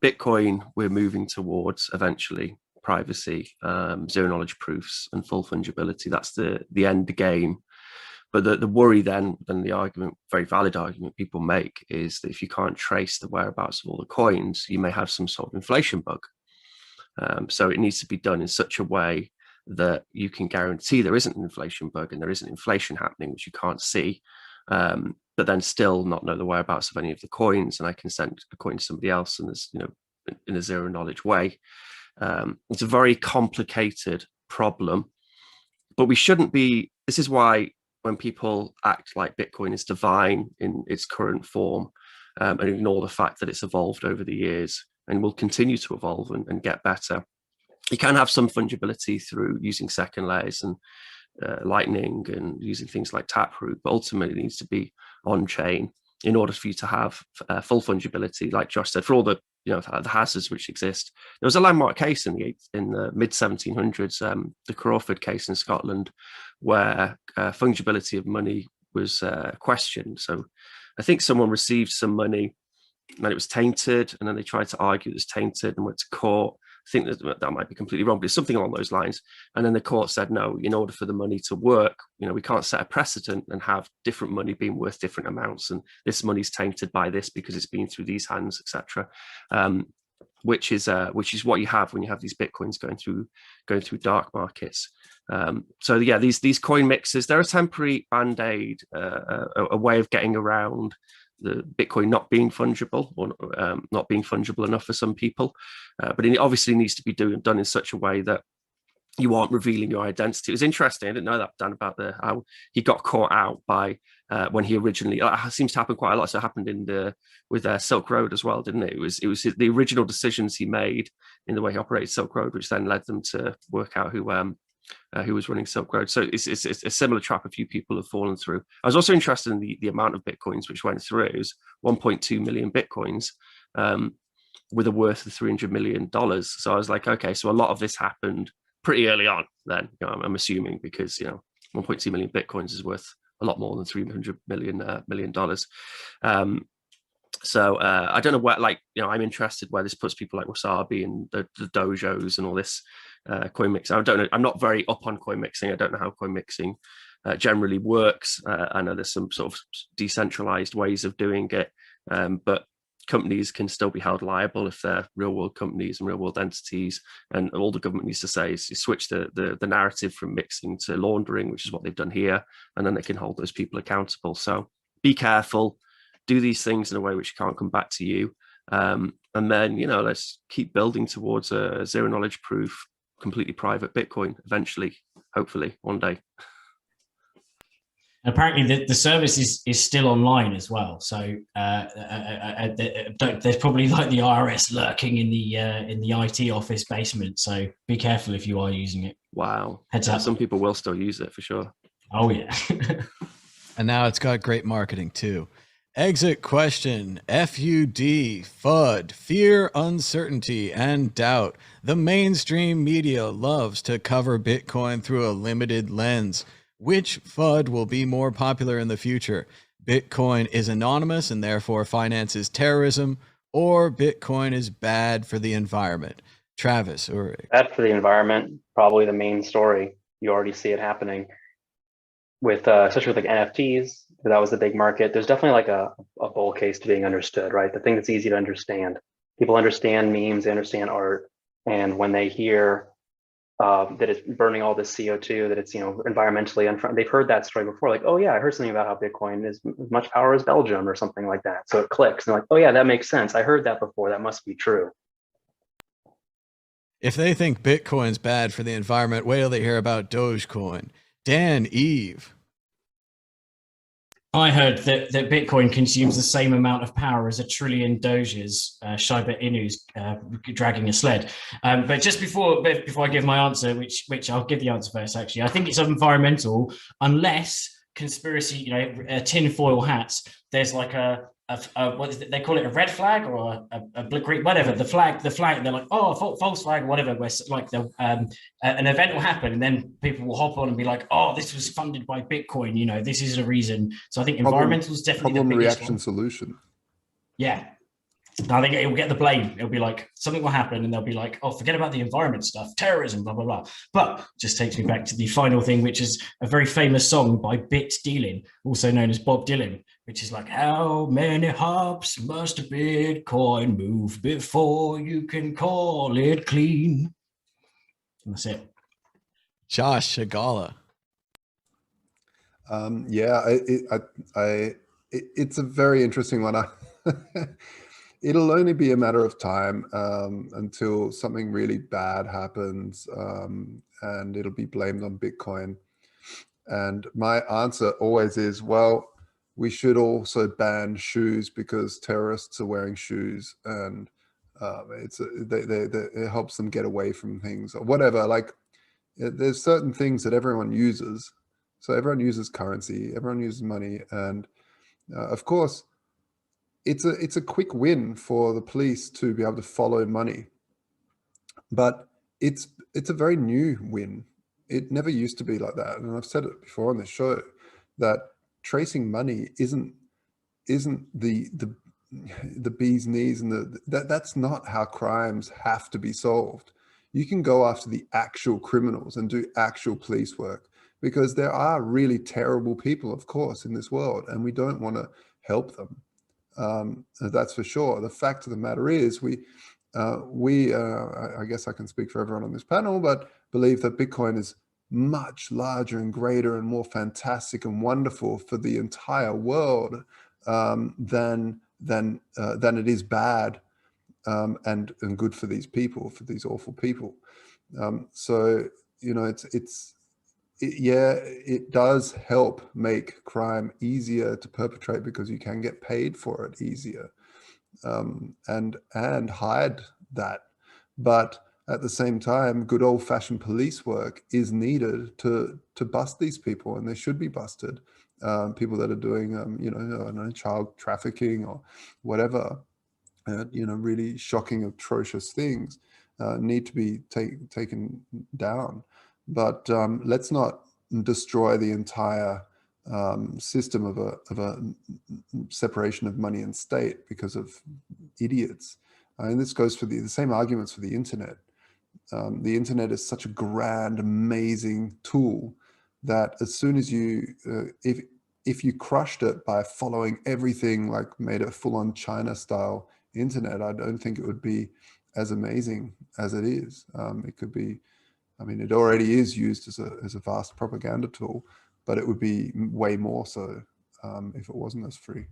Bitcoin, we're moving towards eventually privacy, zero knowledge proofs, and full fungibility. That's the end game. But the worry then, and the argument, very valid argument people make, is that if you can't trace the whereabouts of all the coins, you may have some sort of inflation bug. So it needs to be done in such a way that you can guarantee there isn't an inflation bug and there isn't inflation happening, which you can't see, but then still not know the whereabouts of any of the coins. And I can send a coin to somebody else, and there's, in a zero knowledge way. It's a very complicated problem, but we shouldn't be. This is why when people act like Bitcoin is divine in its current form, and ignore the fact that it's evolved over the years and will continue to evolve and get better. You can have some fungibility through using second layers and Lightning and using things like Taproot, but ultimately it needs to be on chain in order for you to have full fungibility. Like Josh said, for all the the hazards which exist. There was a landmark case in the mid 1700s, the Crawford case in Scotland, where fungibility of money was questioned. So I think someone received some money and it was tainted, and then they tried to argue it was tainted and went to court. I think that might be completely wrong, but it's something along those lines. And then the court said, no, in order for the money to work, we can't set a precedent and have different money being worth different amounts. And this money's tainted by this because it's been through these hands, etc. Which is what you have when you have these Bitcoins going through dark markets. So yeah, these coin mixes, they're a temporary band-aid, a way of getting around the Bitcoin not being fungible, or not being fungible enough for some people. But it obviously needs to be done in such a way that you aren't revealing your identity. It was interesting. I didn't know that, Dan, about how he got caught out by when he originally. It seems to happen quite a lot. So it happened with Silk Road as well, didn't it? It was the original decisions he made in the way he operated Silk Road, which then led them to work out who was running Silk Road. So it's a similar trap a few people have fallen through. I was also interested in the amount of Bitcoins which went through. It was 1.2 million Bitcoins with a worth of $300 million. So I was like, okay, so a lot of this happened pretty early on then, I'm assuming, because 1.2 million Bitcoins is worth a lot more than $300 million. So I don't know where, I'm interested where this puts people like Wasabi and the dojos and all this coin mixing. I don't know. I'm not very up on coin mixing. I don't know how coin mixing generally works. I know there's some sort of decentralized ways of doing it, but companies can still be held liable if they're real world companies and real world entities. And all the government needs to say is you switch the narrative from mixing to laundering, which is what they've done here, and then they can hold those people accountable. So be careful. Do these things in a way which can't come back to you. And then, let's keep building towards a zero knowledge proof, completely private Bitcoin eventually, hopefully one day. Apparently the service is still online as well. So there's probably like the IRS lurking in the IT office basement. So be careful if you are using it. Wow. Heads up. Some people will still use it for sure. Oh yeah. And now it's got great marketing too. Exit question. FUD, FUD, fear, uncertainty, and doubt. The mainstream media loves to cover Bitcoin through a limited lens. Which FUD will be more popular in the future? Bitcoin is anonymous and therefore finances terrorism, or Bitcoin is bad for the environment? Travis, Ulrich. Bad for the environment, probably the main story. You already see it happening with, especially with like NFTs. That was the big market. There's definitely like a bull case to being understood, right? The thing that's easy to understand. People understand memes, they understand art, and when they hear that it's burning all this CO2, that it's environmentally unfriendly, they've heard that story before. Like, oh yeah, I heard something about how Bitcoin is as much power as Belgium or something like that. So it clicks, and they're like, oh yeah, that makes sense. I heard that before. That must be true. If they think Bitcoin's bad for the environment, wait till they hear about Dogecoin. Dan, Eve. I heard that Bitcoin consumes the same amount of power as 1 trillion Doges, Shiba Inu's dragging a sled. But just before I give my answer, which I'll give the answer first, actually, I think it's environmental, unless conspiracy, tinfoil hats, there's like what is it? They call it a red flag or a green, whatever, the flag, they're like, oh, false flag, whatever, where like an event will happen and then people will hop on and be like, oh, this was funded by Bitcoin, this is a reason. So I think environmental is definitely problem the biggest reaction one. Solution. Yeah. I think it will get the blame. It'll be like something will happen, and they'll be like, "Oh, forget about the environment stuff, terrorism, blah blah blah." But just takes me back to the final thing, which is a very famous song by Bit Dealing, also known as Bob Dylan, which is like, "How many hops must a Bitcoin move before you can call it clean?" And that's it. Josh Shigala. Yeah, it's a very interesting one. It'll only be a matter of time until something really bad happens, and it'll be blamed on Bitcoin. And my answer always is, well, we should also ban shoes because terrorists are wearing shoes, and it helps them get away from things or whatever. Like, there's certain things that everyone uses. So everyone uses currency, everyone uses money, and of course, it's a quick win for the police to be able to follow money, but it's a very new win. It never used to be like that, and I've said it before on this show that tracing money isn't the bee's knees, and that's not how crimes have to be solved. You can go after the actual criminals and do actual police work, because there are really terrible people, of course, in this world, and we don't want to help them. That's for sure. The fact of the matter is, I guess I can speak for everyone on this panel, but believe that Bitcoin is much larger and greater and more fantastic and wonderful for the entire world than it is bad and good for these people, for these awful people. So, you know, it does help make crime easier to perpetrate because you can get paid for it easier, and hide that. But at the same time, good old-fashioned police work is needed to bust these people, and they should be busted. People that are doing, you know, I don't know, child trafficking or whatever, you know, really shocking, atrocious things need to be taken down. But let's not destroy the entire system of a separation of money and state because of idiots. And this goes for the same arguments for the internet. The internet is such a grand, amazing tool that as soon as you, if you crushed it by following everything, like made a full-on China-style internet, I don't think it would be as amazing as it is. It could be, I mean, it already is used as a vast propaganda tool, but it would be way more so if it wasn't as free.